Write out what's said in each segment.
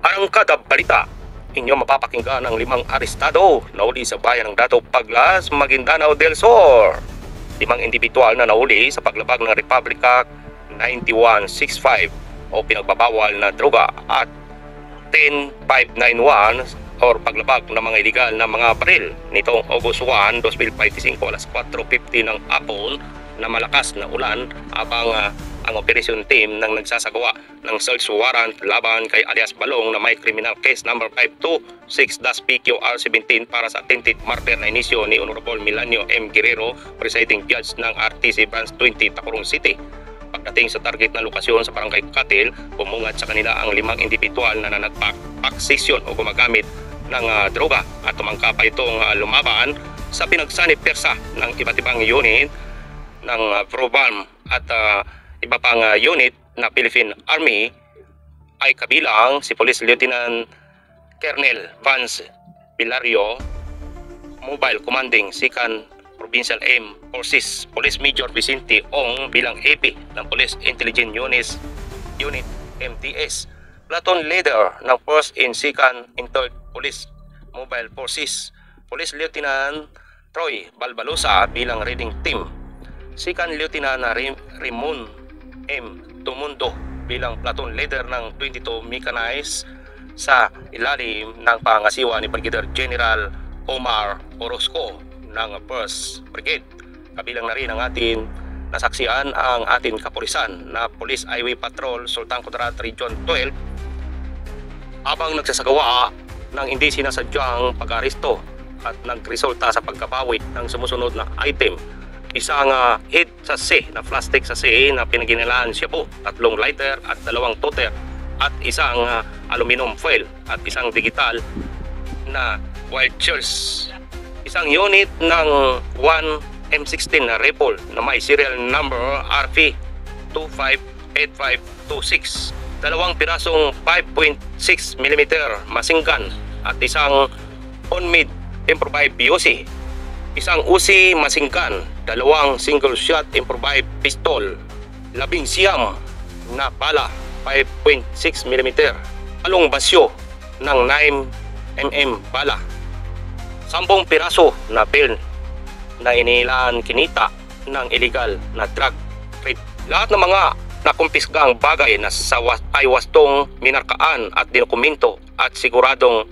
Arangkada balita, inyo mapapakinggan ang 5 arestado nauli sa bayan ng Dato Paglas, Maguindanao del Sur. 5 individual na nauli sa paglabag ng Republic Act 9165 o pinagbabawal na droga at 10591 or paglabag ng mga illegal na mga baril nitong August 1, 2025 alas 4:50 ng hapon na malakas na ulan habang ang operation team nang nagsasagawa ng search warrant laban kay alias Balong na may criminal case number 526-PQR17 para sa attempted murder na inisyo ni Honorable Milanio M. Guerrero, presiding judge ng RTC Branch 20, Tacloban City. Pagdating sa target na lokasyon sa Barangay Katil, bumungad sa kanila ang 5 individual na nagpaksisyon o gumagamit ng droga at tumangka pa itong lumaban sa pinagsanib persa ng iba't ibang unit ng ProBarm at iba pang unit na Philippine Army ay kabilang si Police Lieutenant Colonel Vance Pilario, Mobile Commanding 2nd Provincial M Forces, Police Major Vicente Ong bilang AP ng Police Intelligence Unit MTS, Platoon Leader ng 1st and 2nd and 3rd Police Mobile Forces, Police Lieutenant Troy Balbalosa bilang Reading Team, 2nd Lieutenant Raymond M. Tumundo bilang platoon leader ng 22 Mechanized sa ilalim ng pangasiwa ni Brigadier General Omar Orozco ng 1st Brigade. Kabilang na rin ang ating nasaksihan ang ating kapulisan na Police Highway Patrol Sultan Kudarat Region 12 habang nagsasagawa ng hindi sinasadyang pag-aresto at nagresulta sa pagkabawi ng sumusunod na item: isang head sachet na plastic sachet na pinaginilaan shabu, 3 lighter at 2 toter at isang aluminum foil at isang digital na wired charge, isang unit ng 1 M16 na rifle na may serial number RP 258526, 2 pirasong 5.6mm machine gun at isang on-made improvised BOC, isang Uzi machine gun, 2 single shot improvised pistol, 19 na bala 5.6mm, palong basyo ng 9mm bala, 10 piraso na pen na inilaan kinita ng illegal na drug trade. Lahat ng mga nakumpisgang bagay na ay wastong minarkaan at dokumento at siguradong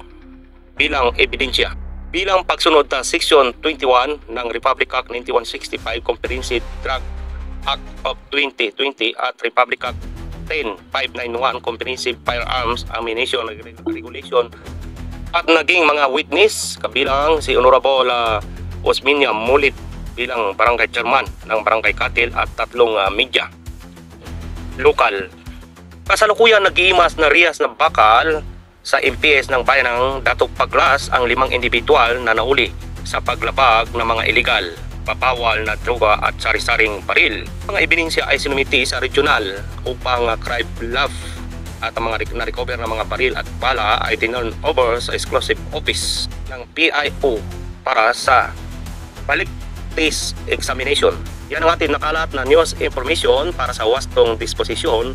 bilang ebidensya. Bilang pagsunod sa Section 21 ng Republic Act 9165, Comprehensive Drug Act of 2020 at Republic Act 10591, Comprehensive Firearms Ammunition Regulation, at naging mga witness kabilang si Honorable Osminia Mulit bilang Barangay Chairman ng Barangay Katil at 3 media lokal. Kasalukuyan nag-iimas na riyas na bakal sa MPS ng bayan ng Dato Paglas ang 5 individual na nauli sa paglabag ng mga illegal, papawal na droga at sari-saring baril. Mga ebidensya ay sinumiti sa regional upang crime lab at ang mga na-recover na mga baril at bala ay tinurn over sa exclusive office ng PIO para sa balik test examination. Yan ang ating nakalat na news information para sa wastong disposisyon.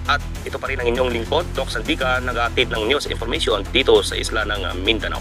At ito pa rin ang inyong lingkod, Doc Sandigan, nag-aatid ng news information dito sa isla ng Mindanao.